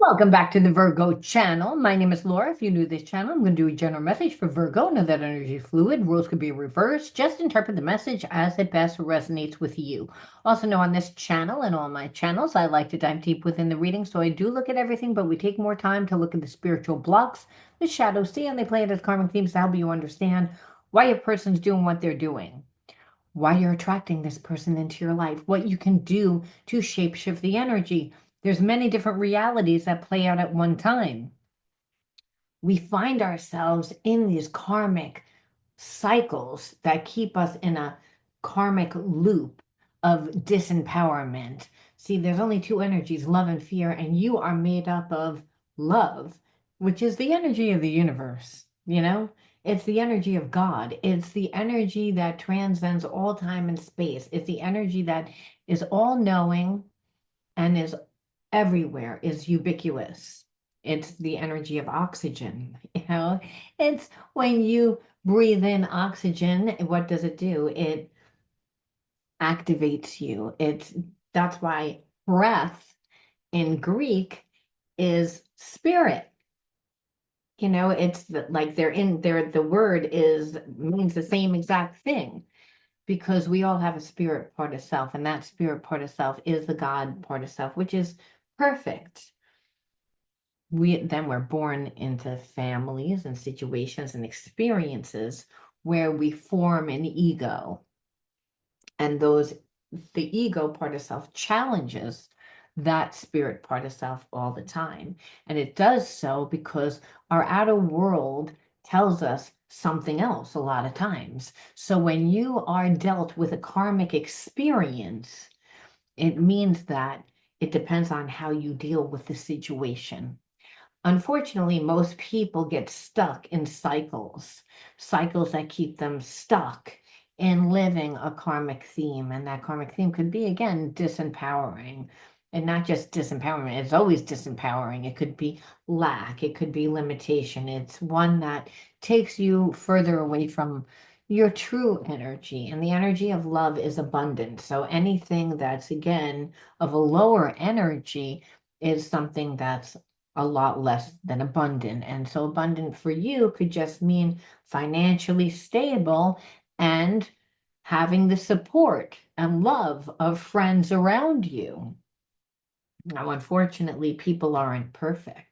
Welcome back to the Virgo channel. My name is Laura. If you're new to this channel, I'm going to do a general message for Virgo. Know that energy is fluid. Rules could be reversed. Just interpret the message as it best resonates with you. Also know on this channel and all my channels, I like to dive deep within the reading. So I do look at everything, but we take more time to look at the spiritual blocks, the shadows, see, and they play it as karmic themes to help you understand why a person's doing what they're doing, why you're attracting this person into your life, what you can do to shapeshift the energy. There's many different realities that play out at one time. We find ourselves in these karmic cycles that keep us in a karmic loop of disempowerment. See, there's only two energies, love and fear, and you are made up of love, which is the energy of the universe, you know? It's the energy of God. It's the energy that transcends all time and space. It's the energy that is all knowing and is everywhere, is ubiquitous. It's the energy of oxygen, you know? It's when you breathe in oxygen, what does it do? It activates you. That's why breath in Greek is spirit. You know, like they're in there, the word is means the same exact thing because we all have a spirit part of self, and that spirit part of self is the God part of self, which is perfect. We're born into families and situations and experiences where we form an ego, and the ego part of self challenges that spirit part of self all the time, and it does so because our outer world tells us something else a lot of times. So when you are dealt with a karmic experience, it means that it depends on how you deal with the situation. Unfortunately, most people get stuck in cycles that keep them stuck in living a karmic theme. And that karmic theme could be, again, disempowering. And not just disempowerment, it's always disempowering. It could be lack, it could be limitation. It's one that takes you further away from your true energy. And the energy of love is abundant. So anything that's, again, of a lower energy is something that's a lot less than abundant. And so abundant for you could just mean financially stable and having the support and love of friends around you. Now, unfortunately, people aren't perfect.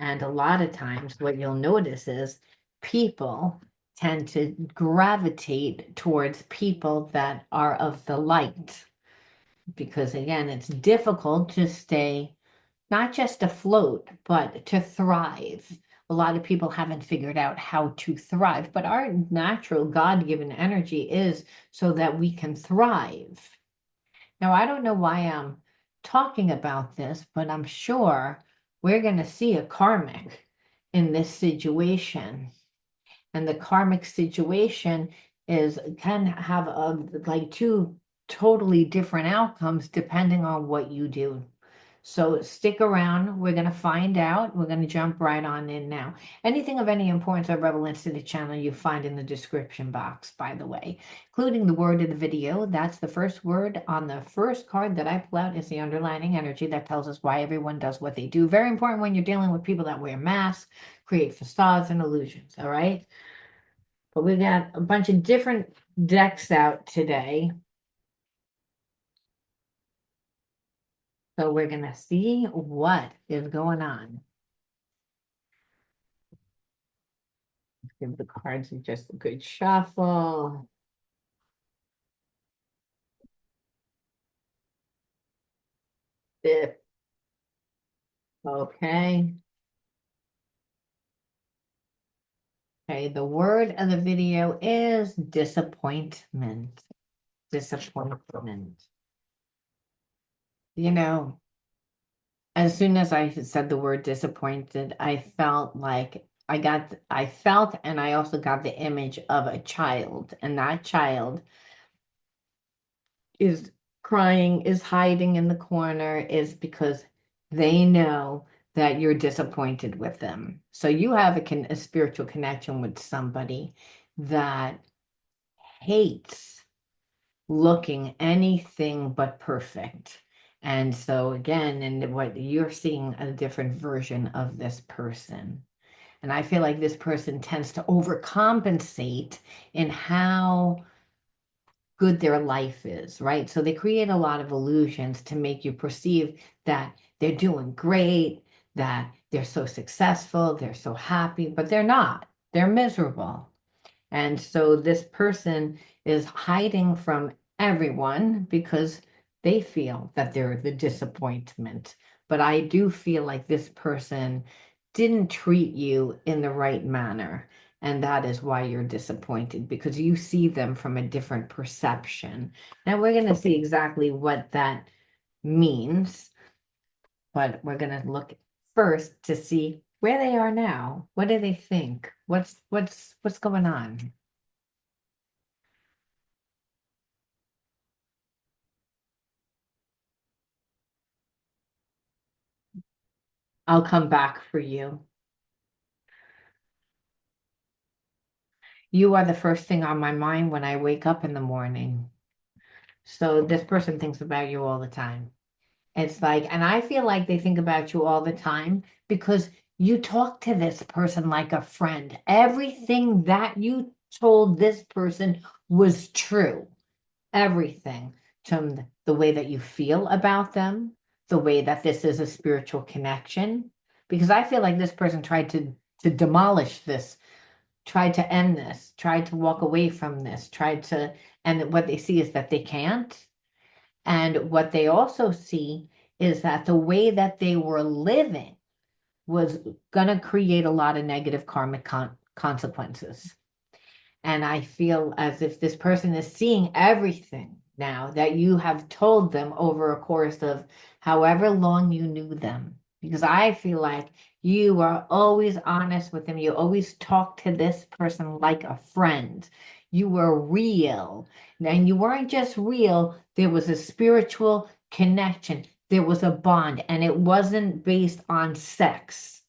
And a lot of times, what you'll notice is people tend to gravitate towards people that are of the light. Because again, it's difficult to stay not just afloat, but to thrive. A lot of people haven't figured out how to thrive, but our natural God-given energy is so that we can thrive. Now, I don't know why I'm talking about this, but I'm sure we're going to see a karmic in this situation. And the karmic situation can have like two totally different outcomes depending on what you do. So stick around. We're going to find out. We're going to jump right on in now. Anything of any importance or relevance to the channel you find in the description box, by the way, including the word of the video. That's the first word on the first card that I pull out is the underlining energy that tells us why everyone does what they do. Very important when you're dealing with people that wear masks, create facades and illusions, all right? But we got a bunch of different decks out today. So we're going to see what is going on. Give the cards just a good shuffle. Fifth. Okay. Okay, the word of the video is disappointment. Disappointment. You know, as soon as I said the word disappointed, I felt like I felt and I also got the image of a child, and that child is crying, is hiding in the corner, is because they know that you're disappointed with them. So you have a spiritual connection with somebody that hates looking anything but perfect. And so again, and what you're seeing a different version of this person. And I feel like this person tends to overcompensate in how good their life is, right? So they create a lot of illusions to make you perceive that they're doing great, that they're so successful, they're so happy, but they're not. They're miserable. And so this person is hiding from everyone because they feel that they're the disappointment. But I do feel like this person didn't treat you in the right manner. And that is why you're disappointed because you see them from a different perception. Now we're going to see exactly what that means, but we're going to look first to see where they are now. What do they think? What's going on? I'll come back for you. You are the first thing on my mind when I wake up in the morning. So this person thinks about you all the time. It's like, and I feel like they think about you all the time because you talk to this person like a friend. Everything that you told this person was true. Everything from the way that you feel about them, the way that this is a spiritual connection. Because I feel like this person tried to demolish this, tried to end this, tried to walk away from this, tried to, and what they see is that they can't. And what they also see is that the way that they were living was going to create a lot of negative karmic consequences. And I feel as if this person is seeing everything now that you have told them over a course of however long you knew them. Because I feel like you were always honest with them. You always talked to this person like a friend. You were real. And you weren't just real, there was a spiritual connection, there was a bond, and it wasn't based on sex.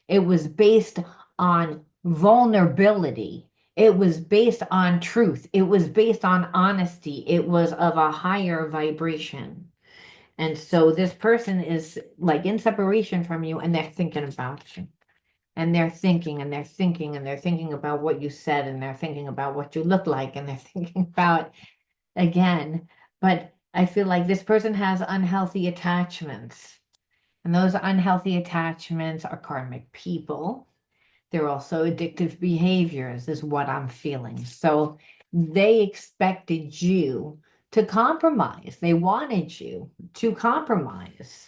It was based on vulnerability. It was based on truth. It was based on honesty. It was of a higher vibration. And so this person is like in separation from you and they're thinking about you. And they're thinking and they're thinking and they're thinking about what you said and they're thinking about what you look like and they're thinking about again. But I feel like this person has unhealthy attachments. And those unhealthy attachments are karmic people. They're also addictive behaviors, is what I'm feeling. So they expected you to compromise. They wanted you to compromise.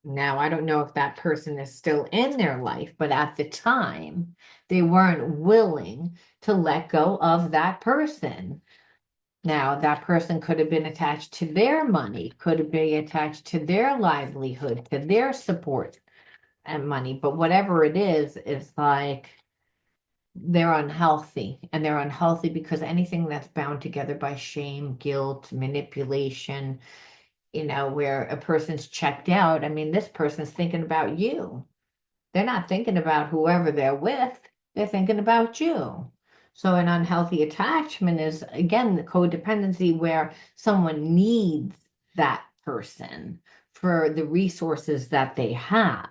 Now, I don't know if that person is still in their life, but at the time, they weren't willing to let go of that person. Now, that person could have been attached to their money, could be attached to their livelihood, to their support and money. But whatever it is, it's like they're unhealthy. And they're unhealthy because anything that's bound together by shame, guilt, manipulation, where a person's checked out, I mean, this person's thinking about you. They're not thinking about whoever they're with, they're thinking about you. So an unhealthy attachment is, again, the codependency where someone needs that person for the resources that they have.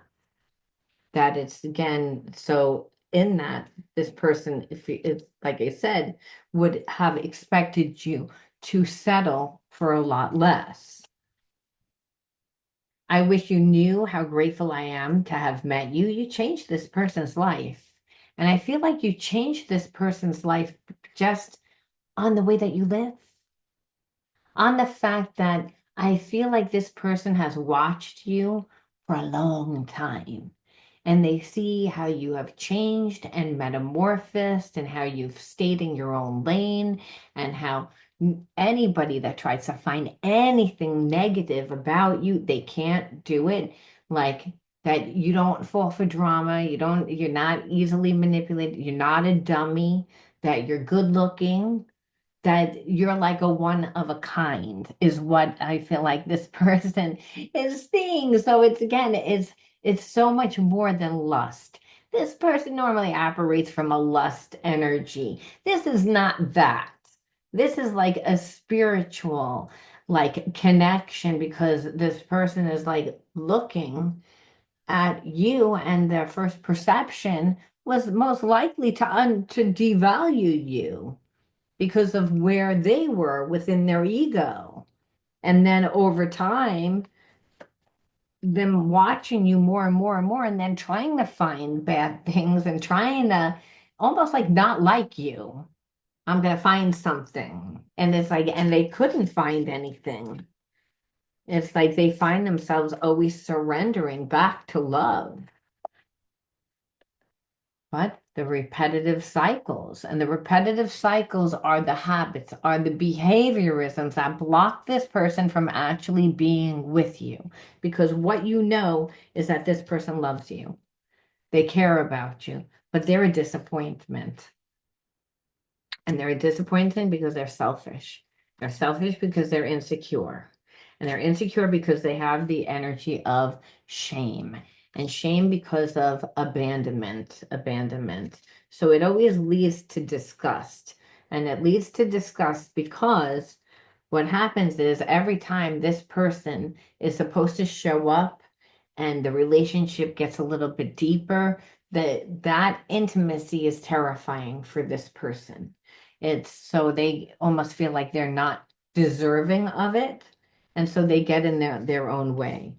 That it's again, so in that, this person, if it's like I said, would have expected you to settle for a lot less. I wish you knew how grateful I am to have met you. You changed this person's life. And I feel like you changed this person's life just on the way that you live, on the fact that I feel like this person has watched you for a long time and they see how you have changed and metamorphosed and how you've stayed in your own lane and how anybody that tries to find anything negative about you, they can't do it. Like that you don't fall for drama, you're not easily manipulated, you're not a dummy, that you're good looking, that you're like a one of a kind is what I feel like this person is seeing. So it's again, it's so much more than lust. This person normally operates from a lust energy. This is not that. This is like a spiritual, like connection, because this person is like looking at you, and their first perception was most likely to devalue you because of where they were within their ego. And then over time, them watching you more and more and more, and then trying to find bad things and trying to almost like not like you. I'm going to find something. And it's like, and they couldn't find anything. It's like they find themselves always surrendering back to love. But the repetitive cycles, and the repetitive cycles are the habits, are the behaviorisms that block this person from actually being with you. Because what you know is that this person loves you, they care about you, but they're a disappointment. And they're a disappointment because they're selfish. They're selfish because they're insecure. And they're insecure because they have the energy of shame. And shame because of abandonment, abandonment. So it always leads to disgust. And it leads to disgust because what happens is every time this person is supposed to show up and the relationship gets a little bit deeper, that intimacy is terrifying for this person. It's so they almost feel like they're not deserving of it. And so they get in their own way.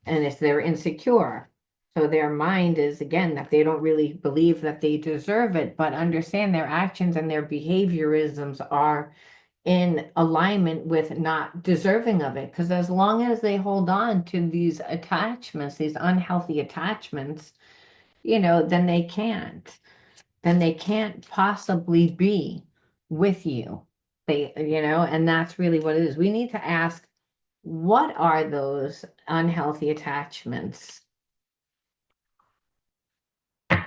And if they're insecure, so their mind is again that they don't really believe that they deserve it, but understand their actions and their behaviorisms are in alignment with not deserving of it. Because as long as they hold on to these attachments, these unhealthy attachments, then they can't possibly be with you. And that's really what it is. We need to ask, what are those unhealthy attachments? And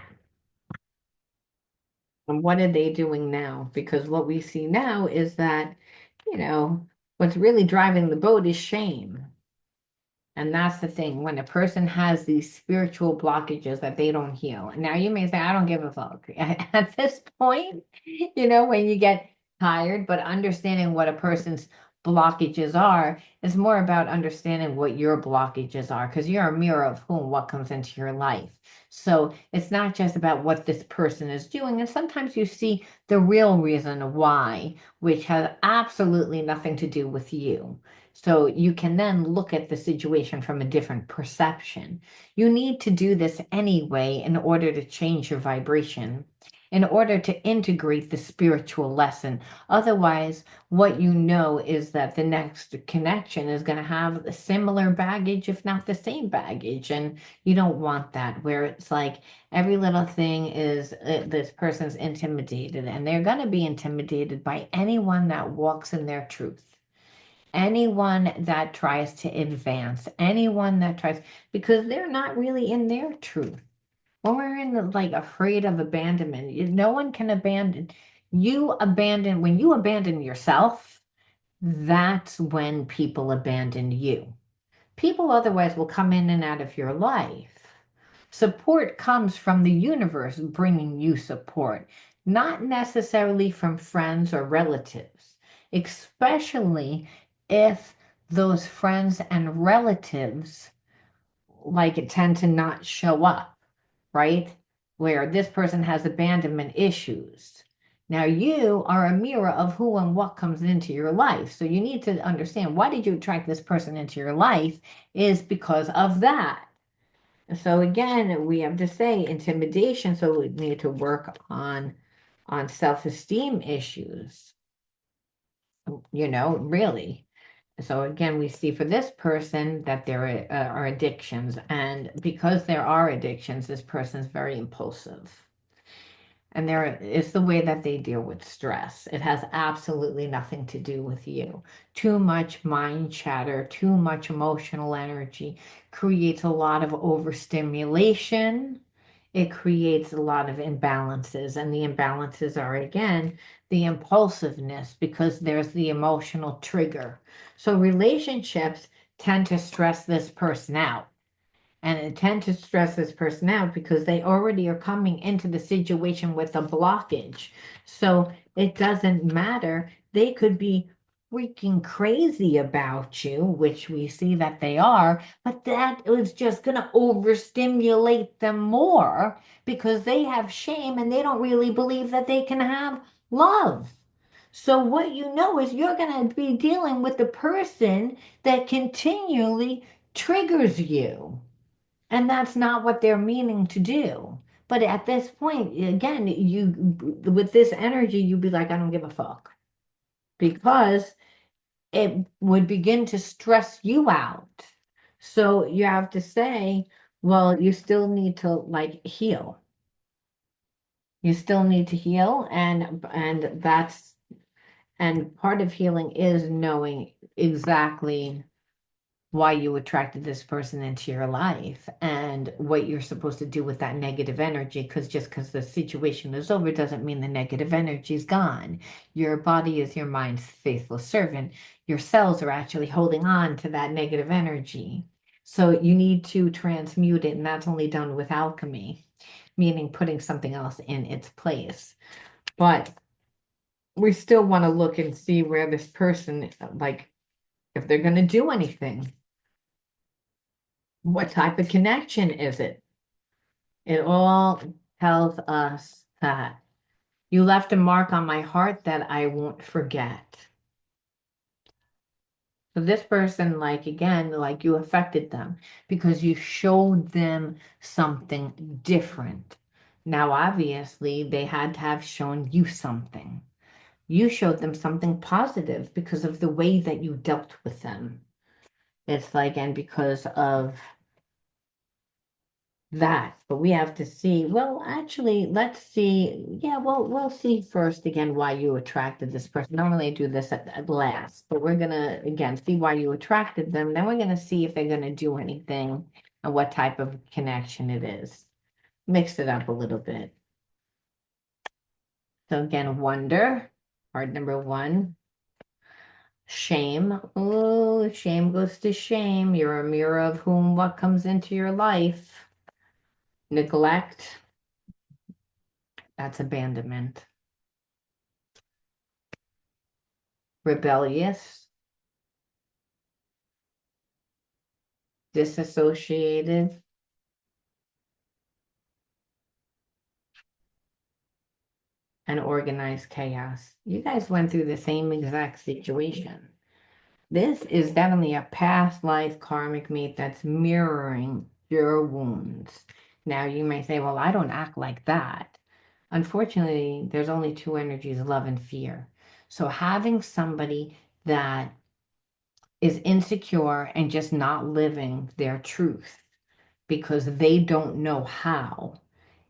what are they doing now? Because what we see now is that, you know, what's really driving the boat is shame. And that's the thing, when a person has these spiritual blockages that they don't heal. Now you may say, I don't give a fuck. At this point, when you get tired, but understanding what a person's blockages are is more about understanding what your blockages are, because you're a mirror of what comes into your life. So it's not just about what this person is doing. And sometimes you see the real reason why, which has absolutely nothing to do with you. So you can then look at the situation from a different perception. You need to do this anyway in order to change your vibration, in order to integrate the spiritual lesson. Otherwise, what you know is that the next connection is going to have a similar baggage, if not the same baggage. And you don't want that, where it's like every little thing is this person's intimidated, and they're going to be intimidated by anyone that walks in their truth. Anyone that tries to advance, anyone that tries, because they're not really in their truth. When we're in the like afraid of abandonment, no one can abandon you. When you abandon yourself, that's when people abandon you. People otherwise will come in and out of your life. Support comes from the universe bringing you support, not necessarily from friends or relatives, especially if those friends and relatives like tend to not show up, right? Where this person has abandonment issues. Now you are a mirror of who and what comes into your life. So you need to understand, why did you attract this person into your life is because of that. So again, we have to say intimidation, so we need to work on self-esteem issues, really. So again, we see for this person that there are addictions, and because there are addictions, this person is very impulsive. And it's the way that they deal with stress. It has absolutely nothing to do with you. Too much mind chatter, too much emotional energy creates a lot of overstimulation. It creates a lot of imbalances. And the imbalances are, again, the impulsiveness, because there's the emotional trigger. So relationships tend to stress this person out. And it tend to stress this person out because they already are coming into the situation with a blockage. So it doesn't matter. They could be freaking crazy about you, which we see that they are, but that is just going to overstimulate them more because they have shame and they don't really believe that they can have love. So what you know is you're going to be dealing with the person that continually triggers you. And that's not what they're meaning to do. But at this point, again, you with this energy, you'd be like, I don't give a fuck. Because it would begin to stress you out. So you have to say, well, you still need to like heal. You still need to heal, and that's and part of healing is knowing exactly why you attracted this person into your life and what you're supposed to do with that negative energy. Because just because the situation is over doesn't mean the negative energy is gone. Your body is your mind's faithful servant. Your cells are actually holding on to that negative energy. So you need to transmute it, and that's only done with alchemy, meaning putting something else in its place. But we still want to look and see where this person, like, if they're going to do anything. What type of connection is it? It all tells us that you left a mark on my heart that I won't forget. So this person, like again, like you affected them because you showed them something different. Now, obviously, they had to have shown you something. You showed them something positive because of the way that you dealt with them. It's like, and because of that, but we have to see, well, actually, let's see. Yeah, well, we'll see first again why you attracted this person. Normally I do this at last, but we're gonna again see why you attracted them. Then we're gonna see if they're gonna do anything and what type of connection it is. Mix it up a little bit. So again, wonder, card number one. Shame. Oh, shame goes to shame. You're a mirror of whom what comes into your life. Neglect. That's abandonment. Rebellious, disassociated, and organized chaos. You guys went through the same exact situation. This is definitely a past life karmic mate that's mirroring your wounds. Now, you may say, well, I don't act like that. Unfortunately, there's only two energies, love and fear. So having somebody that is insecure and just not living their truth because they don't know how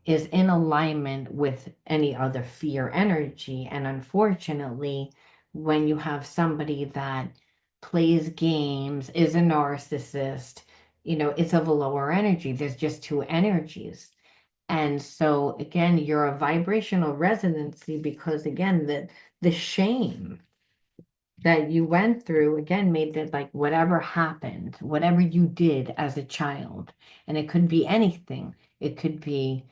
is in alignment with any other fear energy. And unfortunately, when you have somebody that plays games, is a narcissist, it's of a lower energy. There's just two energies. And so again, you're a vibrational resonancy because again, the shame that you went through again made it like whatever happened, whatever you did as a child, and it could be anything. It could be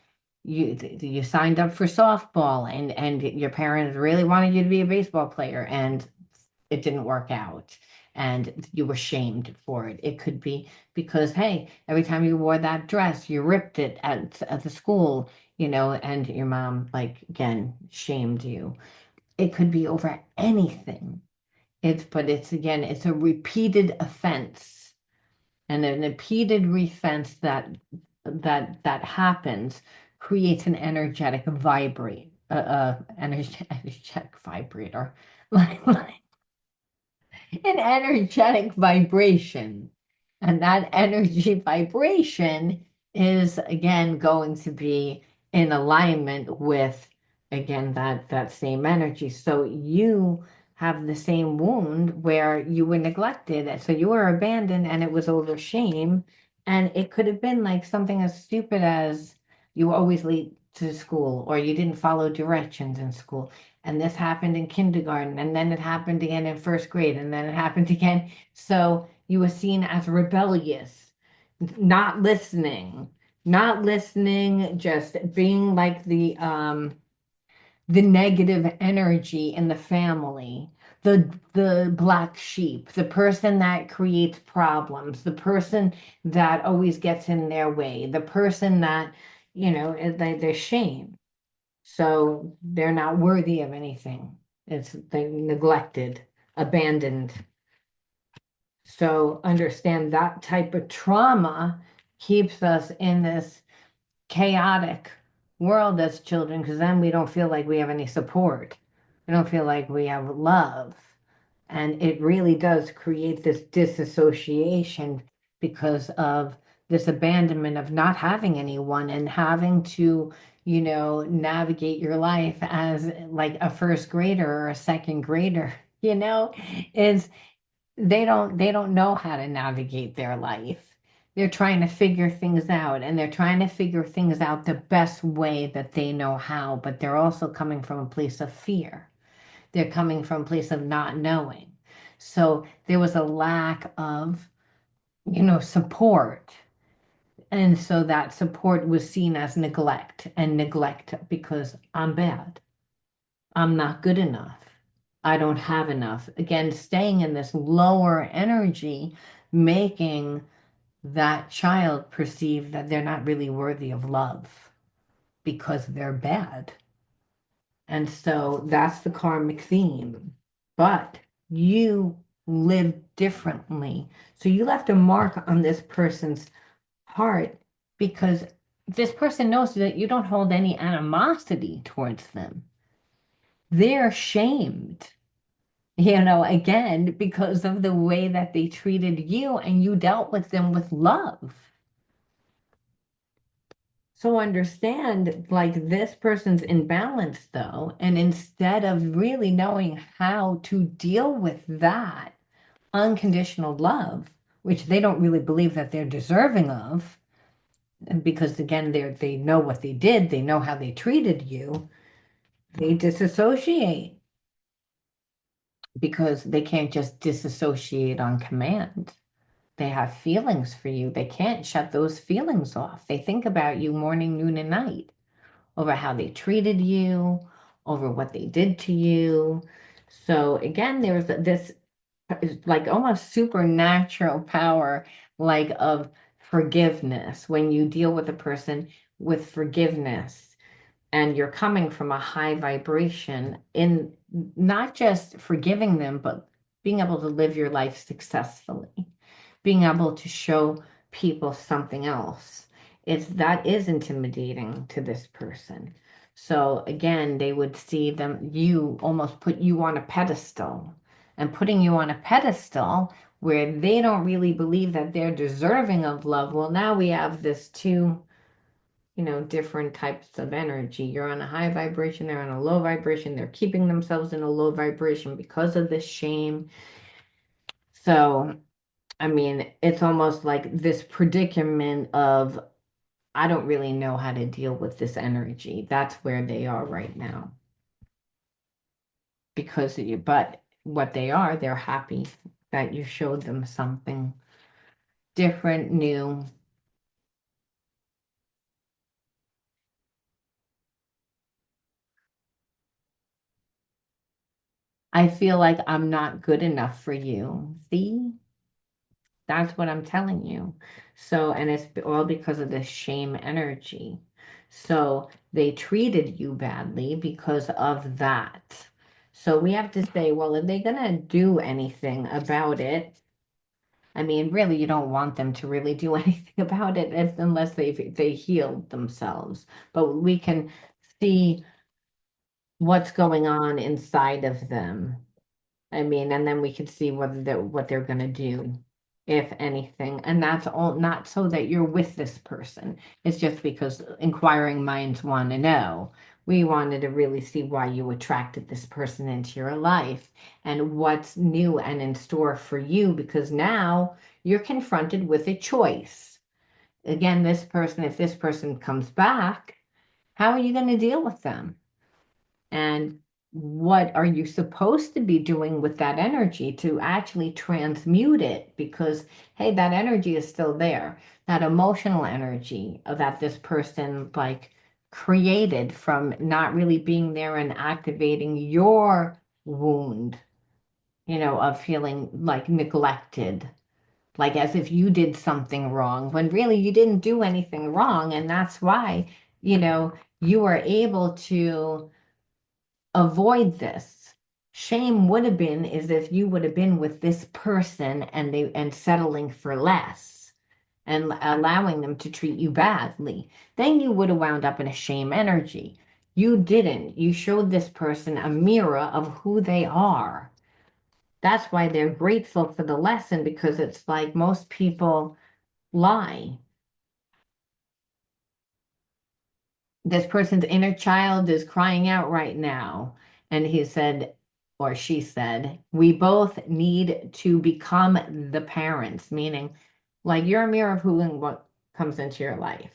you signed up for softball and your parents really wanted you to be a baseball player and it didn't work out and you were shamed for it. It could be because hey, every time you wore that dress, you ripped it at the school, and your mom like again shamed you. It could be over anything. But it's again, it's a repeated offense, and an repeated offense that happens creates an energetic vibrator, like an energetic vibration. And that energy vibration is again going to be in alignment with again that same energy. So you have the same wound where you were neglected. So you were abandoned and it was over shame. And it could have been like something as stupid as you were always late to school or you didn't follow directions in school, and this happened in kindergarten, and then it happened again in first grade, and then it happened again. So you were seen as rebellious, not listening, just being like the negative energy in the family. the black sheep, the person that creates problems, the person that always gets in their way, the person that, they're shame. So they're not worthy of anything. It's they neglected, abandoned. So understand that type of trauma keeps us in this chaotic world as children, because then we don't feel like we have any support. We don't feel like we have love. And it really does create this disassociation because of this abandonment of not having anyone and having to, navigate your life as like a first grader or a second grader, is they don't know how to navigate their life. They're trying to figure things out, and they're trying to figure things out the best way that they know how, but they're also coming from a place of fear. They're coming from a place of not knowing. So there was a lack of, support. And so that support was seen as neglect, and neglect because I'm bad. I'm not good enough. I don't have enough. Again, staying in this lower energy, making that child perceive that they're not really worthy of love because they're bad. And so that's the karmic theme. But you live differently. So you left a mark on this person's heart because this person knows that you don't hold any animosity towards them. They're shamed, again, because of the way that they treated you and you dealt with them with love. So understand, like, this person's imbalanced though, and instead of really knowing how to deal with that unconditional love, which they don't really believe that they're deserving of, and because again, they know what they did, they know how they treated you, they disassociate because they can't just disassociate on command. They have feelings for you. They can't shut those feelings off. They think about you morning, noon, and night over how they treated you, over what they did to you. So again, there's this like almost supernatural power, like of forgiveness when you deal with a person with forgiveness and you're coming from a high vibration in not just forgiving them, but being able to live your life successfully, being able to show people something else. That is intimidating to this person. So again, they would see them, you almost put you on a pedestal, and putting you on a pedestal where they don't really believe that they're deserving of love. Well, now we have this two, different types of energy. You're on a high vibration, they're on a low vibration. They're keeping themselves in a low vibration because of this shame. So, I mean, it's almost like this predicament of, I don't really know how to deal with this energy. That's where they are right now. But what they are, they're happy that you showed them something different, new. I feel like I'm not good enough for you. See? That's what I'm telling you. So, and it's all because of the shame energy. So they treated you badly because of that. So we have to say, well, are they going to do anything about it? I mean, really, you don't want them to really do anything about it unless they healed themselves. But we can see what's going on inside of them. I mean, and then we could see what they're going to do, if anything. And that's all not so that you're with this person. It's just because inquiring minds want to know. We wanted to really see why you attracted this person into your life and what's new and in store for you, because now you're confronted with a choice. Again, if this person comes back, how are you going to deal with them? And what are you supposed to be doing with that energy to actually transmute it? Because, hey, that energy is still there. That emotional energy that this person like created from not really being there and activating your wound. of feeling like neglected, like as if you did something wrong, when really you didn't do anything wrong. And that's why, you know, you were able to avoid this. Shame would have been is if you would have been with this person and settling for less and allowing them to treat you badly. Then you would have wound up in a shame energy. You didn't. You showed this person a mirror of who they are. That's why they're grateful for the lesson, because it's like most people lie. This person's inner child is crying out right now. And he said, or she said, we both need to become the parents, meaning like you're a mirror of who and what comes into your life.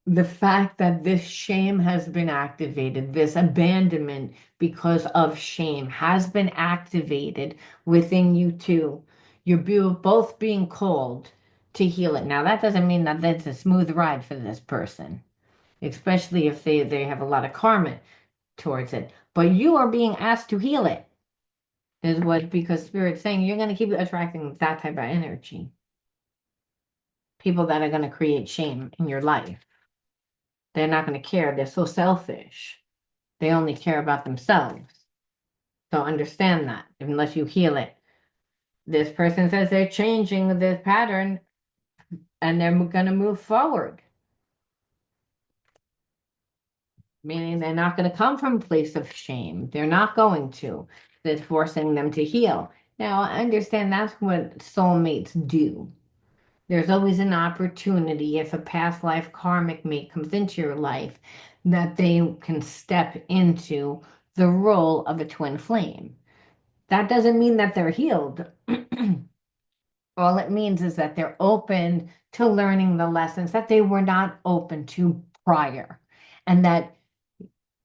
The fact that this shame has been activated, this abandonment because of shame has been activated within you too. Both being called to heal it. Now, that doesn't mean that that's a smooth ride for this person, especially if they have a lot of karma towards it. But you are being asked to heal it, is what, because Spirit's saying you're going to keep attracting that type of energy. People that are going to create shame in your life. They're not going to care. They're so selfish. They only care about themselves. So understand that unless you heal it. This person says they're changing this pattern and they're going to move forward. Meaning they're not going to come from a place of shame. They're not going to. That's forcing them to heal. Now, I understand that's what soulmates do. There's always an opportunity if a past life karmic mate comes into your life that they can step into the role of a twin flame. That doesn't mean that they're healed. All it means is that they're open to learning the lessons that they were not open to prior, and that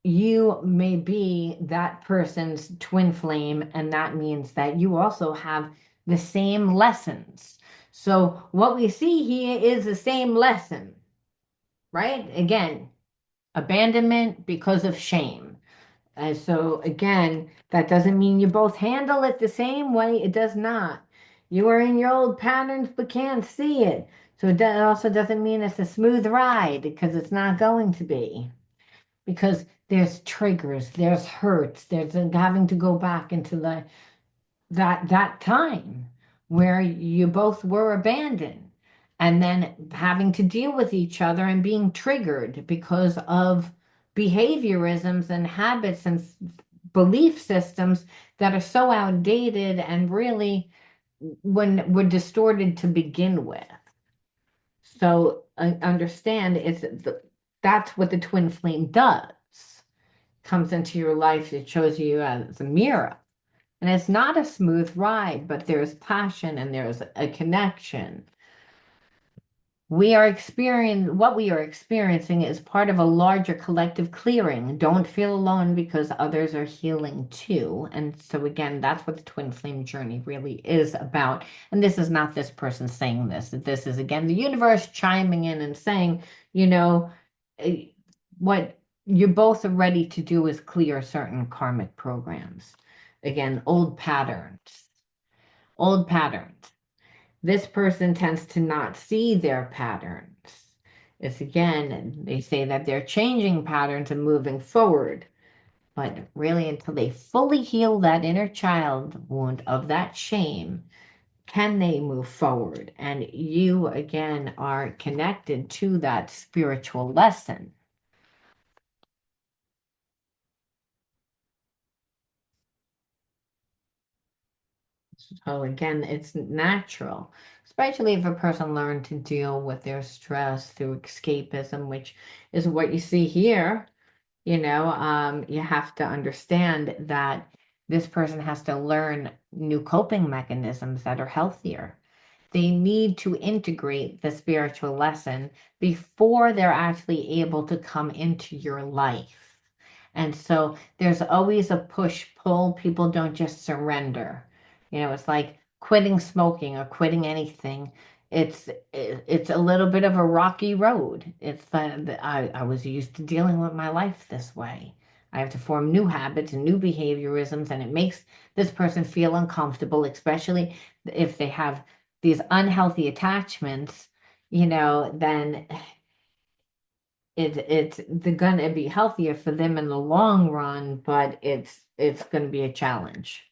you may be that person's twin flame, and that means that you also have the same lessons. So what we see here is the same lesson, right? Again, abandonment because of shame. And so again, that doesn't mean you both handle it the same way. It does not. You are in your old patterns but can't see it. So it also doesn't mean it's a smooth ride, because it's not going to be. Because there's triggers, there's hurts, there's having to go back into that time where you both were abandoned, and then having to deal with each other and being triggered because of behaviorisms and habits and belief systems that are so outdated and really when were distorted to begin with. So understand that's what the twin flame does. Comes into your life, it shows you as a mirror. And it's not a smooth ride, but there's passion and there's a connection. What we are experiencing is part of a larger collective clearing. Don't feel alone, because others are healing too. And so again, that's what the twin flame journey really is about. And this is not this person saying this. This is again the universe chiming in and saying, you know, eh, what you're both ready to do is clear certain karmic programs. Again, old patterns. Old patterns. This person tends to not see their patterns. It's again, they say that they're changing patterns and moving forward. But really, until they fully heal that inner child wound of that shame, can they move forward? And you, again, are connected to that spiritual lesson. So again, it's natural, especially if a person learned to deal with their stress through escapism, which is what you see here. You have to understand that this person has to learn new coping mechanisms that are healthier. They need to integrate the spiritual lesson before they're actually able to come into your life. And so there's always a push pull. People don't just surrender. It's like quitting smoking or quitting anything. It's a little bit of a rocky road. It's I was used to dealing with my life this way. I have to form new habits and new behaviorisms, and it makes this person feel uncomfortable, especially if they have these unhealthy attachments, then it's they're gonna be healthier for them in the long run, but it's gonna be a challenge.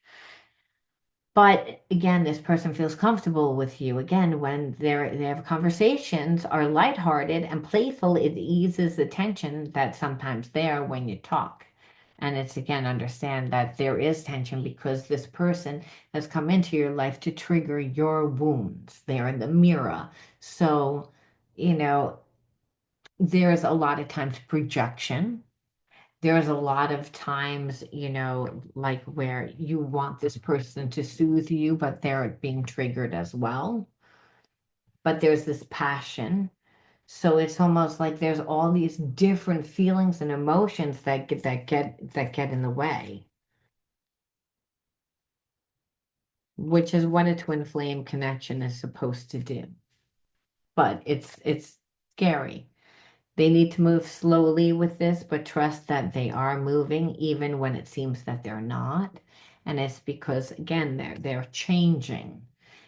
But again, this person feels comfortable with you. Again, when they have conversations are lighthearted and playful, it eases the tension that's sometimes there when you talk. And it's again, understand that there is tension because this person has come into your life to trigger your wounds. They're in the mirror. So, you know, there's a lot of times projection. There's a lot of times, like where you want this person to soothe you, but they're being triggered as well. But there's this passion. So it's almost like there's all these different feelings and emotions that get in the way, which is what a twin flame connection is supposed to do. But it's scary. They need to move slowly with this, but trust that they are moving even when it seems that they're not. And it's because again, they're changing.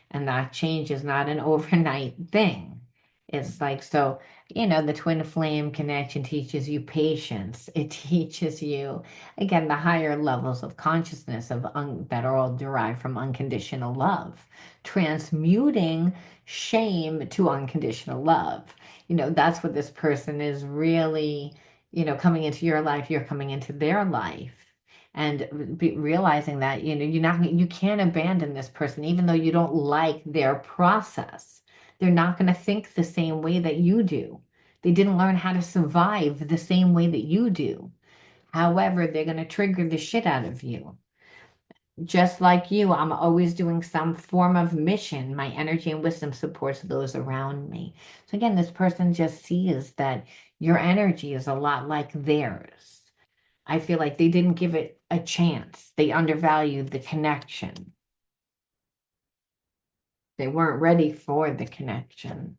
And that change is not an overnight thing. It's like so, the twin flame connection teaches you patience. It teaches you again the higher levels of consciousness that are all derived from unconditional love, transmuting shame to unconditional love. That's what this person is really, coming into your life, you're coming into their life. And realizing that, you can't abandon this person, even though you don't like their process. They're not going to think the same way that you do. They didn't learn how to survive the same way that you do. However, they're going to trigger the shit out of you. Just like you, I'm always doing some form of mission. My energy and wisdom supports those around me. So again, this person just sees that your energy is a lot like theirs. I feel like they didn't give it a chance. They undervalued the connection. They weren't ready for the connection.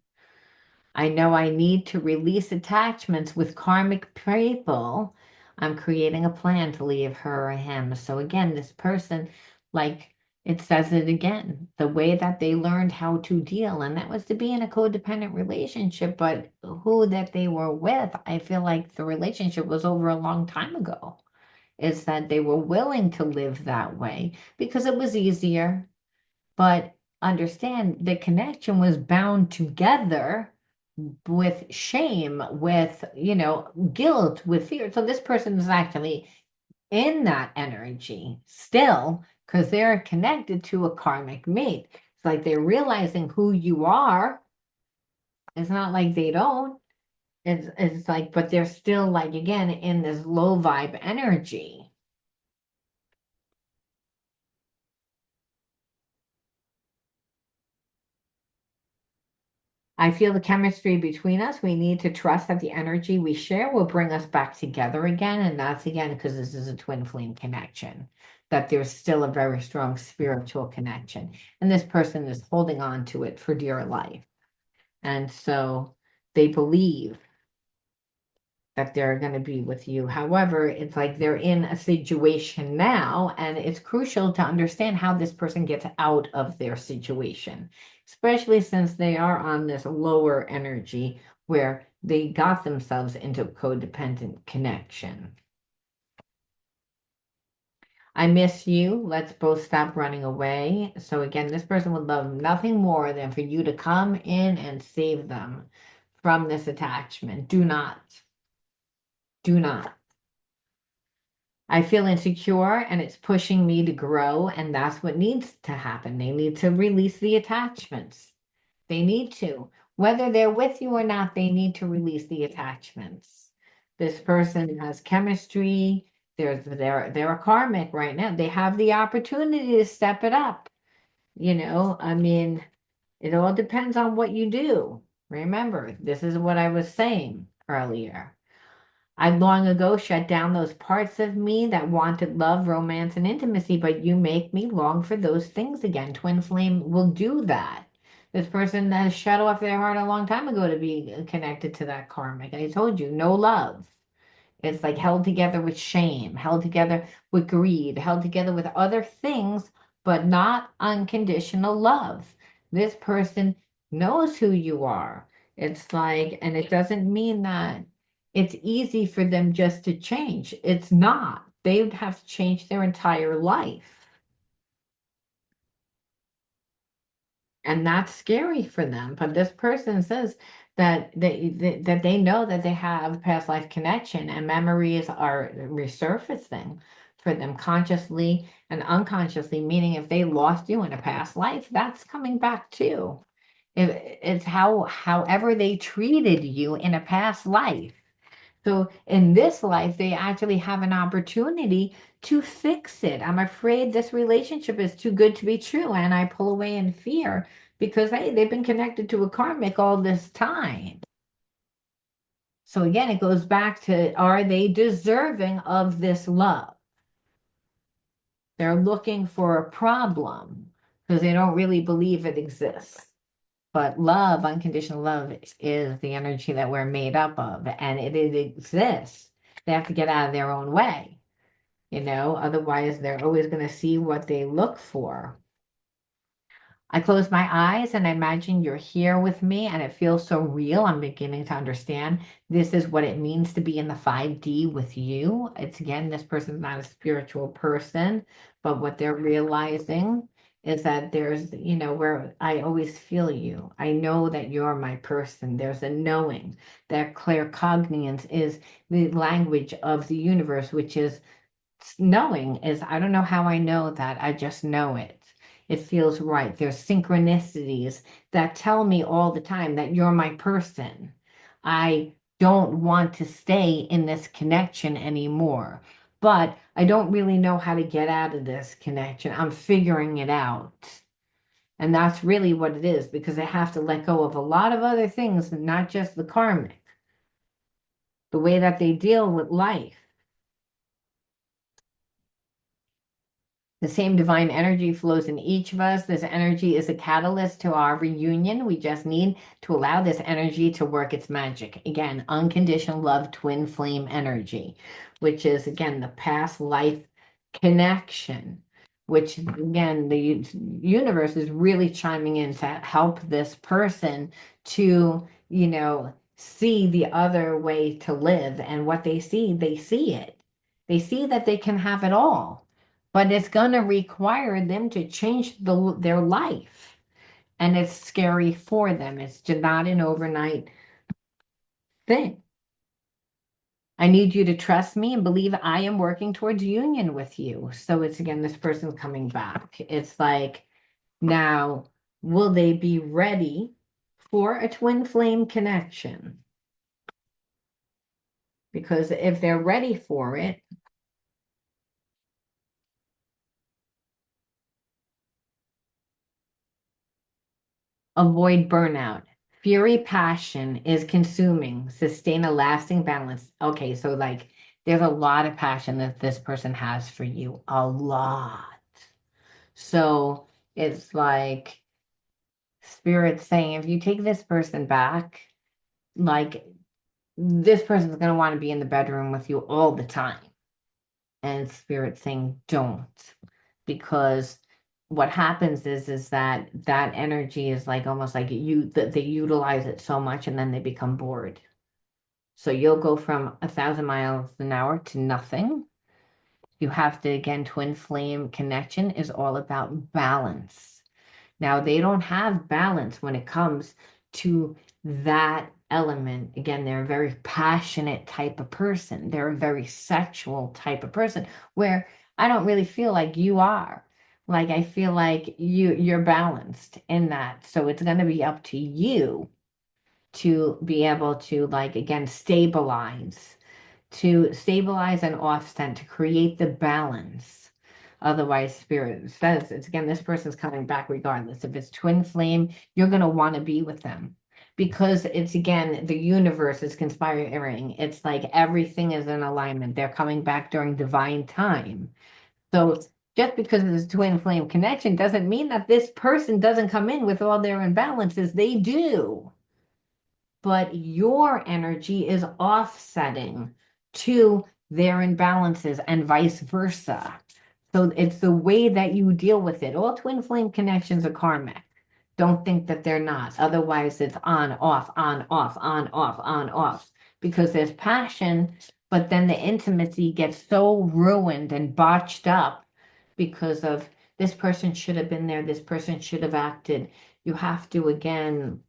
I know I need to release attachments with karmic people. I'm creating a plan to leave her or him. So again, this person, like it says it again, the way that they learned how to deal, and that was to be in a codependent relationship, but who that they were with, I feel like the relationship was over a long time ago. Is that they were willing to live that way because it was easier, but understand the connection was bound together with shame, with, guilt, with fear. So this person is actually in that energy still because they're connected to a karmic mate. It's like they're realizing who you are. It's not like they don't. It's like, but they're still like, again, in this low vibe energy. I feel the chemistry between us. We need to trust that the energy we share will bring us back together again. And that's again because this is a twin flame connection, that there's still a very strong spiritual connection. And this person is holding on to it for dear life. And so they believe that they're going to be with you. However, it's like they're in a situation now, and it's crucial to understand how this person gets out of their situation, especially since they are on this lower energy where they got themselves into codependent connection. I miss you. Let's both stop running away. So, again, this person would love nothing more than for you to come in and save them from this attachment. Do not. Do not. I feel insecure and it's pushing me to grow, and that's what needs to happen. They need to release the attachments. They need to. Whether they're with you or not, they need to release the attachments. This person has chemistry. They're a karmic right now. They have the opportunity to step it up. I mean, it all depends on what you do. Remember, this is what I was saying earlier. I long ago shut down those parts of me that wanted love, romance, and intimacy, but you make me long for those things again. Twin flame will do that. This person has shut off their heart a long time ago to be connected to that karmic. I told you, no love. It's like held together with shame, held together with greed, held together with other things, but not unconditional love. This person knows who you are. It's like, and it doesn't mean that it's easy for them just to change. It's not. They would have to change their entire life. And that's scary for them. But this person says that they know that they have past life connection and memories are resurfacing for them consciously and unconsciously, meaning if they lost you in a past life, that's coming back too. It's however they treated you in a past life. So in this life, they actually have an opportunity to fix it. I'm afraid this relationship is too good to be true, and I pull away in fear because hey, they've been connected to a karmic all this time. So again, it goes back to are they deserving of this love? They're looking for a problem because they don't really believe it exists. But love, unconditional love, is the energy that we're made up of, and it exists. They have to get out of their own way, otherwise they're always going to see what they look for. I close my eyes and I imagine you're here with me, and it feels so real. I'm beginning to understand this is what it means to be in the 5D with you. It's again, this person's not a spiritual person, but what they're realizing is that there's, where I always feel you. I know that you're my person. There's a knowing. That claircognizance is the language of the universe, which is knowing is I don't know how I know that. I just know it. It feels right. There's synchronicities that tell me all the time that you're my person. I don't want to stay in this connection anymore, but I don't really know how to get out of this connection. I'm figuring it out. And that's really what it is because I have to let go of a lot of other things, not just the karmic, the way that they deal with life. The same divine energy flows in each of us. This energy is a catalyst to our reunion. We just need to allow this energy to work its magic. Again, unconditional love, twin flame energy, which is, again, the past life connection, which, again, the universe is really chiming in to help this person to, see the other way to live. And what they see it. They see that they can have it all, but it's going to require them to change their life. And it's scary for them. It's just not an overnight thing. I need you to trust me and believe I am working towards union with you. So it's again, this person's coming back. It's like, now, will they be ready for a twin flame connection? Because if they're ready for it, avoid burnout. Fury passion is consuming, sustain a lasting balance. Okay, so like there's a lot of passion that this person has for you, a lot. So it's like spirit saying, if you take this person back, like this person's going to want to be in the bedroom with you all the time. And spirit saying, don't. Because what happens is that energy is like almost like that they utilize it so much and then they become bored. So you'll go from 1,000 miles an hour to nothing. You have to, again, twin flame connection is all about balance. Now, they don't have balance when it comes to that element. Again, they're a very passionate type of person. They're a very sexual type of person where I don't really feel like you are. Like I feel like you're balanced in that. So it's going to be up to you to be able to like again stabilize and offset to create the balance. Otherwise, spirit says it's again, this person's coming back regardless. If it's twin flame, you're going to want to be with them because it's again, the universe is conspiring. It's like everything is in alignment. They're coming back during divine time. So just because it's a twin flame connection doesn't mean that this person doesn't come in with all their imbalances. They do. But your energy is offsetting to their imbalances and vice versa. So it's the way that you deal with it. All twin flame connections are karmic. Don't think that they're not. Otherwise, it's on, off, on, off, on, off, on, off. Because there's passion, but then the intimacy gets so ruined and botched up because of this person should have been there, this person should have acted. You have to, again,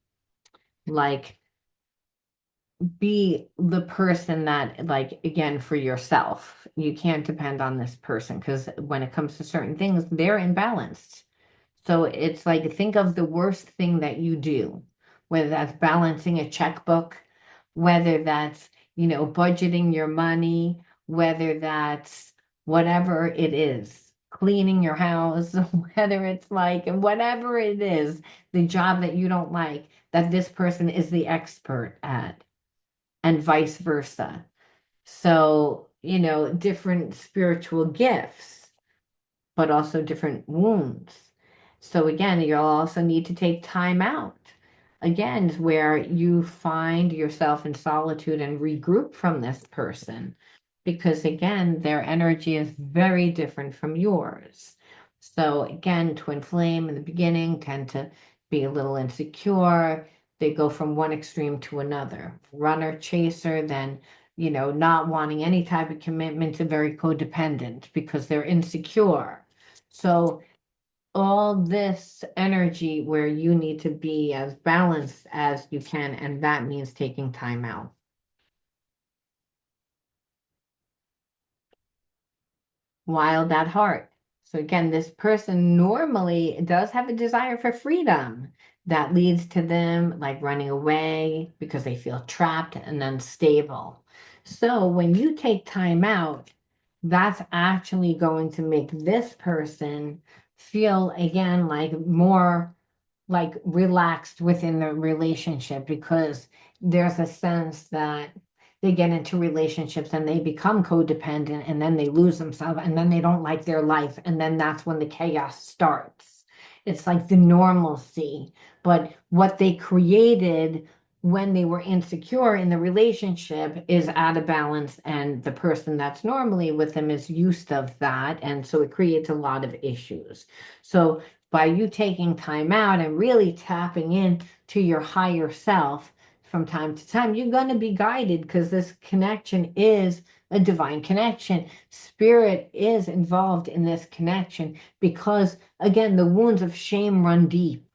like, be the person that, like, again, for yourself. You can't depend on this person because when it comes to certain things, they're imbalanced. So it's like, think of the worst thing that you do, whether that's balancing a checkbook, whether that's, budgeting your money, whether that's whatever it is, cleaning your house, whether it's like, whatever it is, the job that you don't like, that this person is the expert at, and vice versa. So, different spiritual gifts, but also different wounds. So again, you'll also need to take time out. Again, where you find yourself in solitude and regroup from this person. Because again, their energy is very different from yours. So again, twin flame in the beginning tend to be a little insecure. They go from one extreme to another. Runner, chaser, then not wanting any type of commitment to very codependent because they're insecure. So all this energy where you need to be as balanced as you can, and that means taking time out. Wild at heart. So again, this person normally does have a desire for freedom that leads to them like running away because they feel trapped and unstable. So when you take time out, that's actually going to make this person feel again like more like relaxed within the relationship because there's a sense that they get into relationships and they become codependent and then they lose themselves and then they don't like their life and then that's when the chaos starts. It's like the normalcy, but what they created when they were insecure in the relationship is out of balance, and the person that's normally with them is used of that, and so it creates a lot of issues. So by you taking time out and really tapping in to your higher self from time to time, you're going to be guided because this connection is a divine connection. Spirit is involved in this connection because, again, the wounds of shame run deep.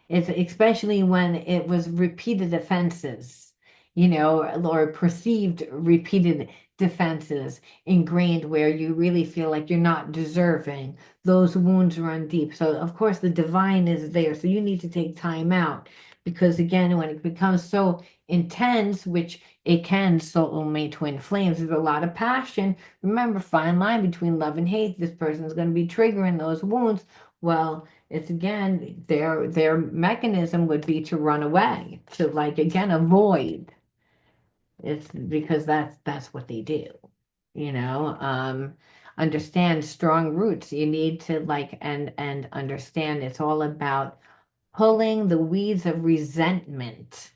It's especially when it was repeated offenses, or perceived repeated defenses ingrained where you really feel like you're not deserving. Those wounds run deep. So, of course, the divine is there. So you need to take time out because, again, when it becomes so intense, which it can, soulmate twin flames, there's a lot of passion. Remember, fine line between love and hate. This person's going to be triggering those wounds. Well, it's again their mechanism would be to run away, to like again avoid. It's because that's what they do, you know. Understand strong roots. You need to like and understand it's all about pulling the weeds of resentment.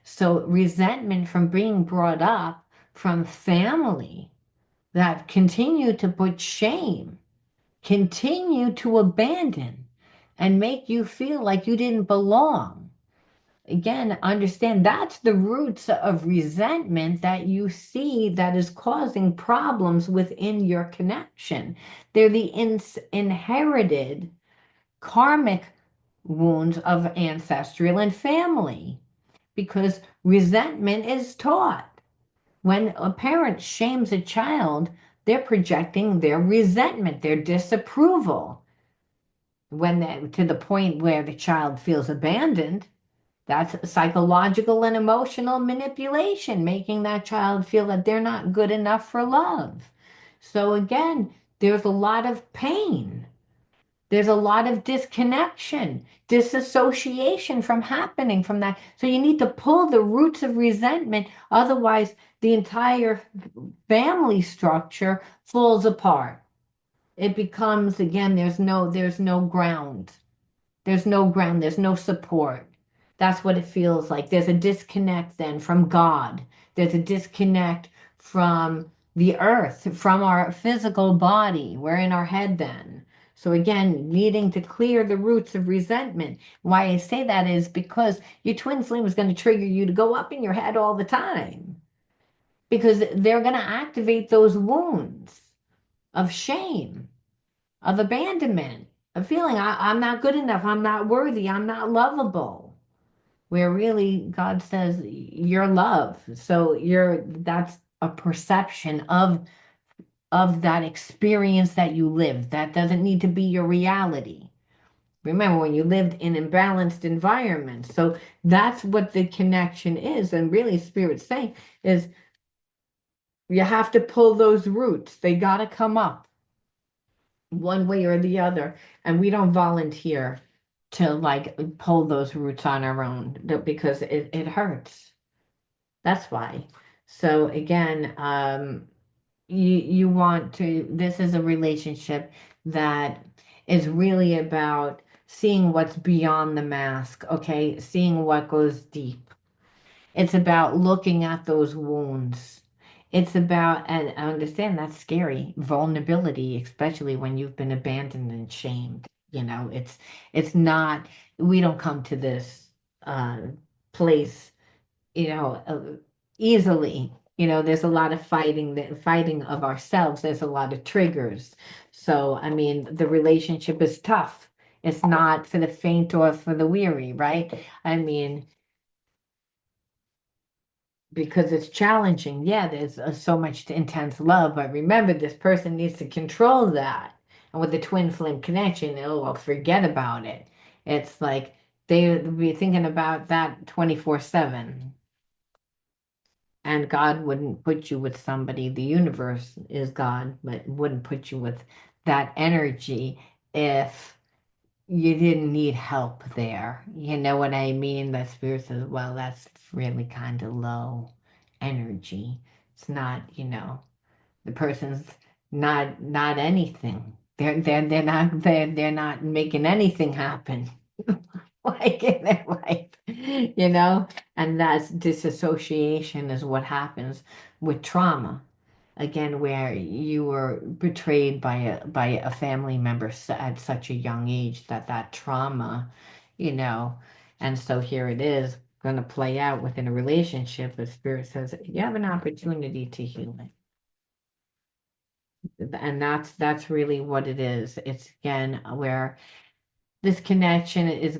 So resentment from being brought up from family that continue to put shame, continue to abandon, and make you feel like you didn't belong. Again, understand that's the roots of resentment that you see that is causing problems within your connection. They're the inherited karmic wounds of ancestral and family because resentment is taught. When a parent shames a child, they're projecting their resentment, their disapproval. To the point where the child feels abandoned, that's psychological and emotional manipulation, making that child feel that they're not good enough for love. So again, there's a lot of pain. There's a lot of disconnection, disassociation from happening from that. So you need to pull the roots of resentment. Otherwise, the entire family structure falls apart. It becomes, again, there's no ground. There's no ground, there's no support. That's what it feels like. There's a disconnect then from God. There's a disconnect from the earth, from our physical body. We're in our head then. So again, needing to clear the roots of resentment. Why I say that is because your twin flame is going to trigger you to go up in your head all the time because they're going to activate those wounds of shame, of abandonment, of feeling I'm not good enough, I'm not worthy, I'm not lovable. Where really God says you're love. So that's a perception of that experience that you lived. That doesn't need to be your reality. Remember when you lived in imbalanced environments. So that's what the connection is. And really Spirit's saying is you have to pull those roots. They got to come up one way or the other. And we don't volunteer to like pull those roots on our own because it hurts. That's why. So again, you want to, this is a relationship that is really about seeing what's beyond the mask, okay? Seeing what goes deep. It's about looking at those wounds. It's about, and I understand that's scary, vulnerability, especially when you've been abandoned and shamed. It's not, we don't come to this uh, place, easily. There's a lot of fighting of ourselves. There's a lot of triggers. So, I mean, the relationship is tough. It's not for the faint or for the weary, right? I mean, because it's challenging. Yeah, there's so much intense love, but remember, this person needs to control that. And with the twin flame connection, oh, well, forget about it. It's like they would be thinking about that 24/7. And God wouldn't put you with somebody, the universe is God, but wouldn't put you with that energy if you didn't need help there. You know what I mean? The spirit says, well, that's really kind of low energy. It's not, the person's not anything. They're not making anything happen like in their life, and that's disassociation is what happens with trauma. Again, where you were betrayed by a family member at such a young age that trauma, you know, and so here it is going to play out within a relationship. The spirit says you have an opportunity to heal it, and that's really what it is. It's again where this connection is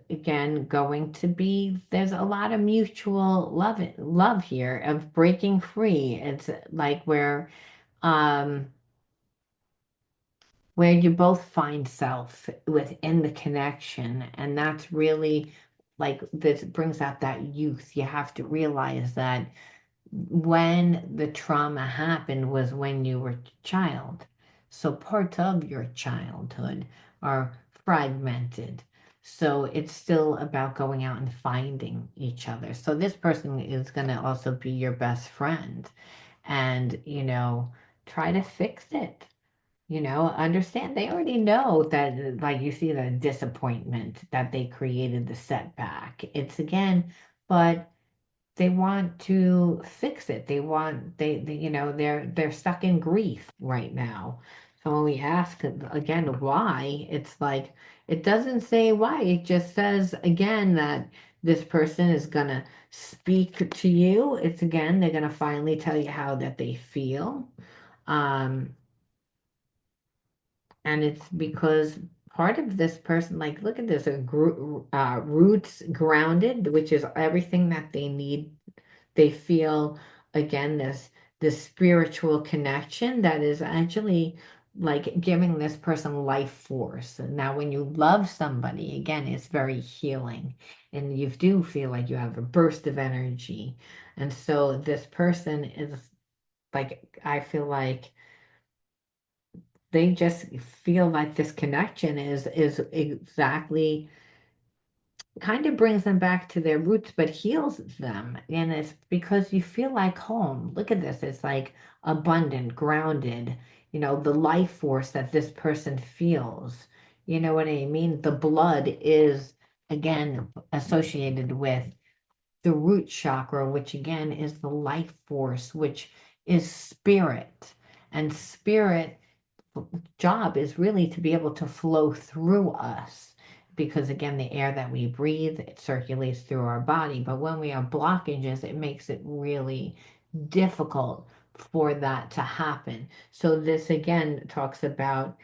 again going to be, there's a lot of mutual love here of breaking free. It's like um where you both find self within the connection, and that's really like this brings out that youth. You have to realize that when the trauma happened was when you were a child. So parts of your childhood are fragmented. So it's still about going out and finding each other. So this person is going to also be your best friend and, try to fix it. Understand they already know that, like you see the disappointment that they created the setback. It's again, but they want to fix it. They're stuck in grief right now. So when we ask again why, it's like it doesn't say why. It just says again that this person is gonna speak to you. It's again, they're gonna finally tell you how that they feel. Um, and it's because part of this person, like, look at this, roots grounded, which is everything that they need. They feel again this spiritual connection that is actually like giving this person life force. And now when you love somebody, again, it's very healing, and you do feel like you have a burst of energy. And so this person is like, I feel like they just feel like this connection is exactly kind of brings them back to their roots, but heals them. And it's because you feel like home. Look at this. It's like abundant, grounded, the life force that this person feels. You know what I mean? The blood is, again, associated with the root chakra, which again is the life force, which is spirit. And spirit job is really to be able to flow through us. Because again, the air that we breathe, it circulates through our body. But when we have blockages, it makes it really difficult for that to happen. So this again talks about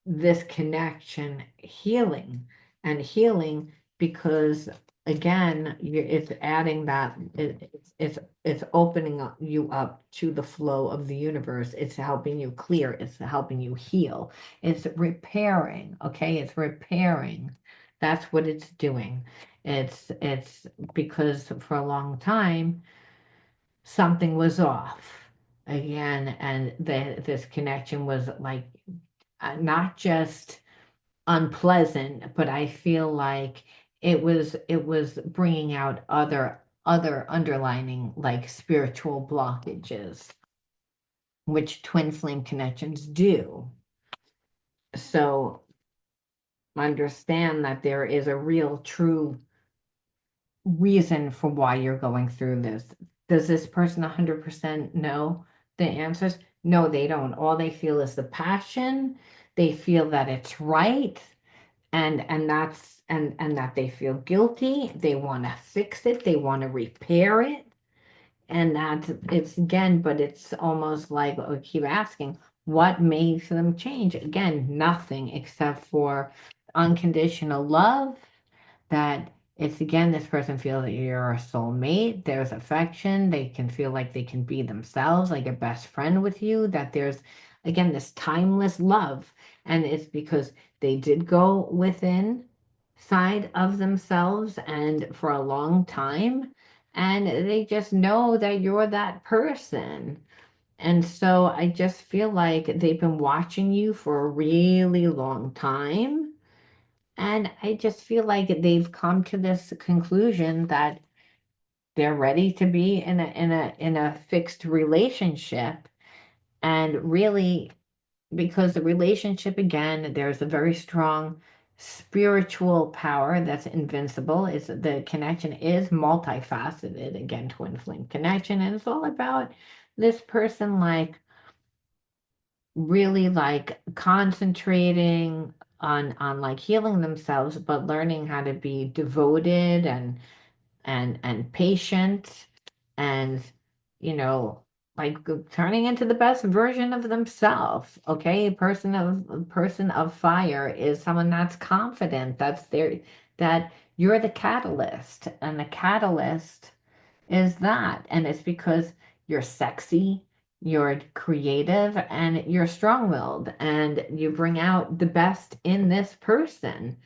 this connection healing and healing because again it's adding that it's opening you up to the flow of the universe. It's helping you clear, it's helping you heal, it's repairing. Okay, it's repairing. That's what it's doing. It's because for a long time something was off again, and this connection was like not just unpleasant, but I feel like it was bringing out other underlining like spiritual blockages, which twin flame connections do. So understand that there is a real true reason for why you're going through this. Does this person 100% know the answers? No, they don't. All they feel is the passion. They feel that it's right, and that they feel guilty. They want to fix it. They want to repair it. And that it's again, but it's almost like I keep asking, what makes them change? Again, nothing except for unconditional love, that it's again, this person feels that you're a soulmate, there's affection, they can feel like they can be themselves, like a best friend with you, that there's again this timeless love. And it's because they did go within side of themselves and for a long time, and they just know that you're that person. And so I just feel like they've been watching you for a really long time, and I just feel like they've come to this conclusion that they're ready to be in a fixed relationship. And really, because the relationship, again, there's a very strong spiritual power that's invincible. It's the connection is multifaceted, again, twin flame connection, and it's all about this person like really like concentrating on like healing themselves, but learning how to be devoted and patient, and you know, like turning into the best version of themselves. Okay, a person of fire is someone that's confident, that's there, that you're the catalyst, and the catalyst is that. And it's because you're sexy, you're creative, and you're strong-willed, and you bring out the best in this person,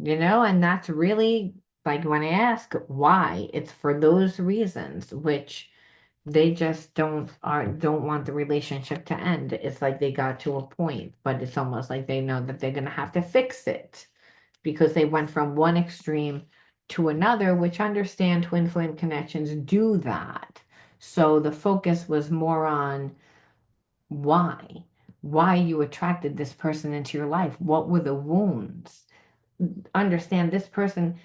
and that's really like when I ask why, it's for those reasons, which they just don't want the relationship to end. It's like they got to a point, but it's almost like they know that they're gonna have to fix it because they went from one extreme to another, which understand twin flame connections do that. So the focus was more on why, why you attracted this person into your life. What were the wounds? Understand this person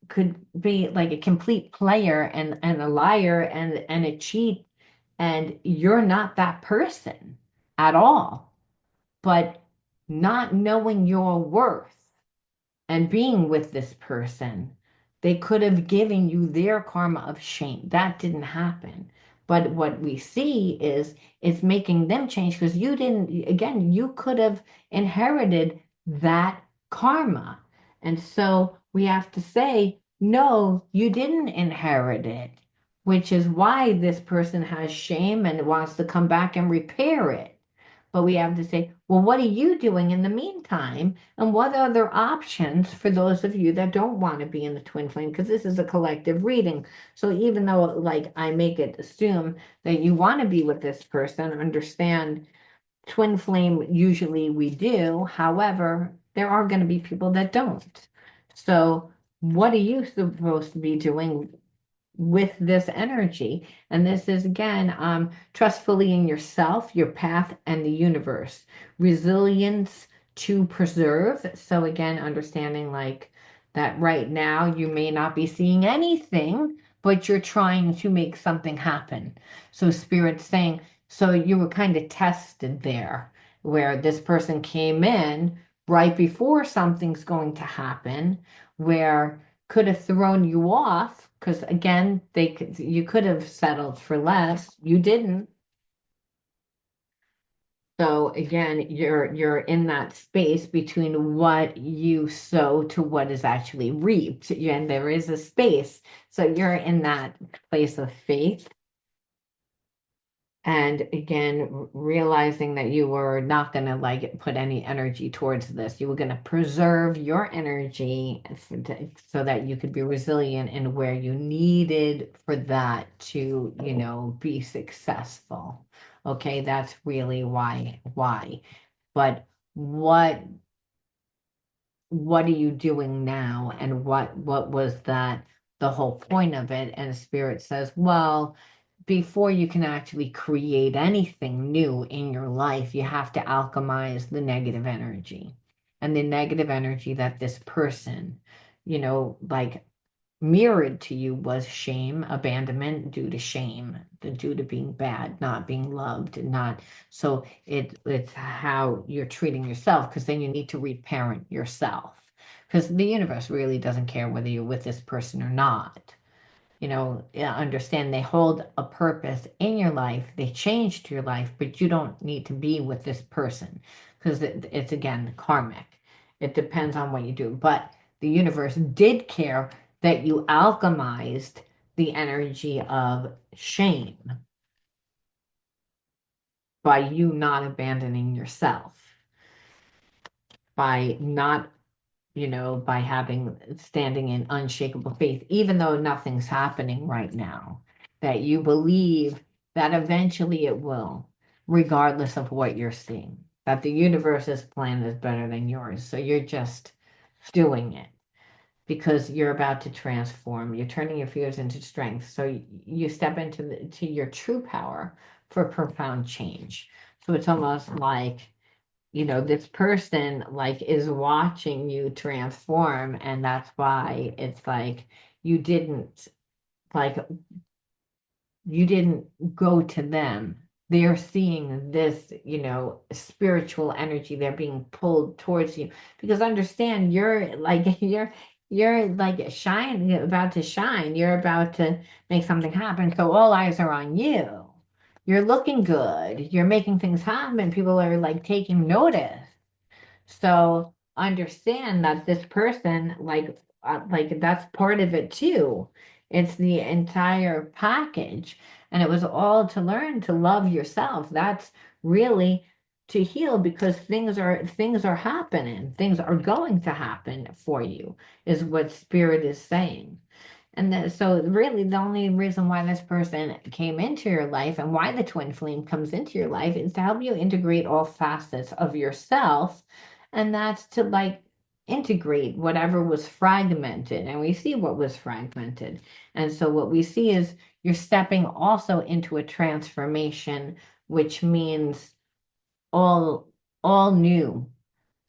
could be like a complete player and a liar and a cheat, and you're not that person at all. But not knowing your worth and being with this person, they could have given you their karma of shame. That didn't happen. But what we see is it's making them change because you didn't, again, you could have inherited that karma. And so we have to say, no, you didn't inherit it, which is why this person has shame and wants to come back and repair it. But we have to say, well, what are you doing in the meantime? And what other options for those of you that don't want to be in the twin flame? Because this is a collective reading. So even though, like, I make it assume that you want to be with this person, understand twin flame, usually we do. However, there are going to be people that don't. So, what are you supposed to be doing with this energy? And this is again, trust fully in yourself, your path, and the universe. Resilience to preserve. So again, understanding like that right now you may not be seeing anything, but you're trying to make something happen. So Spirit's saying, so you were kind of tested there, where this person came in right before something's going to happen, where could have thrown you off, because again, you could have settled for less. You didn't. So again, you're in that space between what you sow to what is actually reaped. And there is a space. So you're in that place of faith. And again, realizing that you were not going to like put any energy towards this. You were going to preserve your energy so that you could be resilient in where you needed for that to, be successful. Okay, that's really why. But what what are you doing now? And what was that the whole point of it? And Spirit says, well, before you can actually create anything new in your life, you have to alchemize the negative energy. And the negative energy that this person, like mirrored to you was shame, abandonment due to shame, due to being bad, not being loved, not so it's how you're treating yourself, because then you need to reparent yourself. Because the universe really doesn't care whether you're with this person or not. Yeah, understand they hold a purpose in your life, they changed your life, but you don't need to be with this person because it's again karmic. It depends on what you do. But the universe did care that you alchemized the energy of shame by you not abandoning yourself, by not by having standing in unshakable faith, even though nothing's happening right now, that you believe that eventually it will, regardless of what you're seeing, that the universe's plan is better than yours. So you're just doing it because you're about to transform. You're turning your fears into strength. So you step into to your true power for profound change. So it's almost like this person like is watching you transform, and that's why it's like you didn't like you didn't go to them. They're seeing this, spiritual energy. They're being pulled towards you because understand you're like you're like shine about to shine. You're about to make something happen. So all eyes are on you. You're looking good. You're making things happen. People are like taking notice. So understand that this person, like that's part of it too. It's the entire package, and it was all to learn to love yourself. That's really to heal because things are happening. Things are going to happen for you, is what Spirit is saying. And so really the only reason why this person came into your life and why the twin flame comes into your life is to help you integrate all facets of yourself. And that's to like integrate whatever was fragmented. And we see what was fragmented. And so what we see is you're stepping also into a transformation, which means all all new.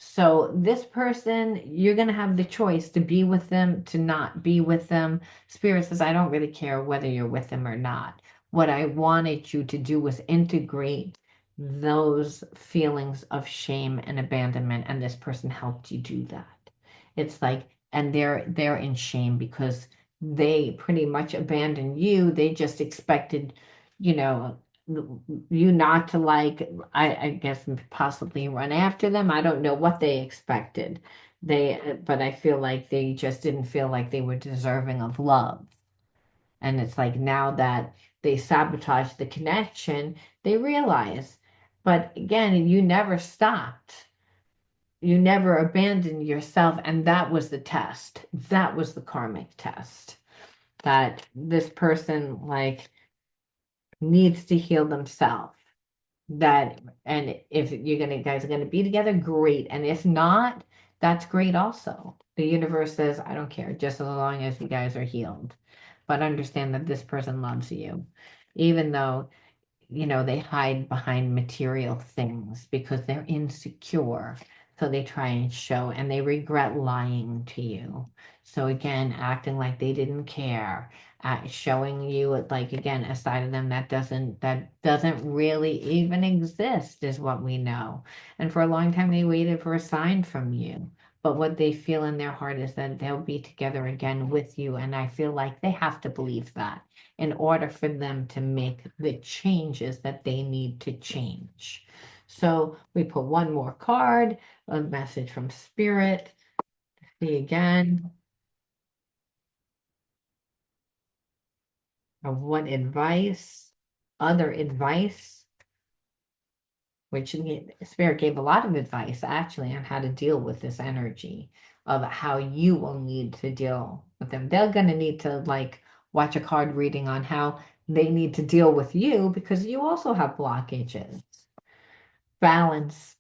So this person, you're going to have the choice to be with them, to not be with them. Spirit says, I don't really care whether you're with them or not. What I wanted you to do was integrate those feelings of shame and abandonment, and this person helped you do that. It's like, and they're in shame because they pretty much abandoned you. They just expected, you know, you not to like I guess possibly run after them. I don't know what they expected. But I feel like they just didn't feel like they were deserving of love. And it's like now that they sabotage the connection, they realize. But again, you never stopped. You never abandoned yourself, and that was the test. That was the karmic test. That this person like needs to heal themselves. That and if you're gonna guys are gonna be together, great. And if not, that's great also. The universe says, I don't care, just as long as you guys are healed. But understand that this person loves you, even though they hide behind material things because they're insecure. So they try and show, and they regret lying to you. So again, acting like they didn't care, showing you like again a side of them that doesn't really even exist is what we know. And for a long time they waited for a sign from you. But what they feel in their heart is that they'll be together again with you. And I feel like they have to believe that in order for them to make the changes that they need to change. So we put one more card, a message from Spirit. See again of what advice, other advice, which Spirit gave a lot of advice actually on how to deal with this energy of how you will need to deal with them. They're going to need to like watch a card reading on how they need to deal with you because you also have blockages. Balance.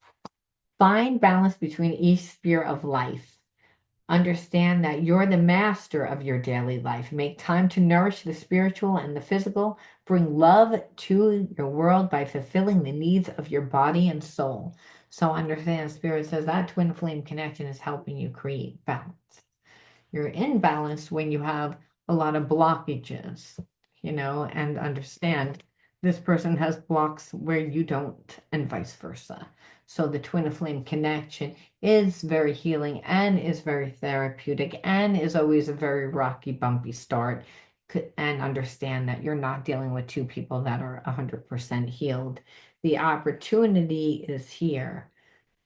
Find balance between each sphere of life. Understand that you're the master of your daily life. Make time to nourish the spiritual and the physical. Bring love to your world by fulfilling the needs of your body and soul. So understand, Spirit says that twin flame connection is helping you create balance. You're in balance when you have a lot of blockages, and understand this person has blocks where you don't, and vice versa. So the twin flame connection is very healing and is very therapeutic and is always a very rocky, bumpy start. And understand that you're not dealing with two people that are 100% healed. The opportunity is here.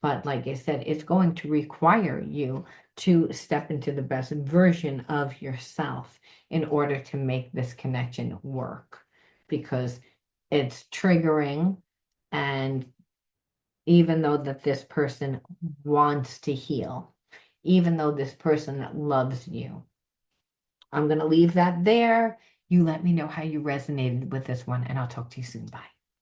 But like I said, it's going to require you to step into the best version of yourself in order to make this connection work because it's triggering. And even though that this person wants to heal, even though this person loves you, I'm going to leave that there. You let me know how you resonated with this one, and I'll talk to you soon. Bye.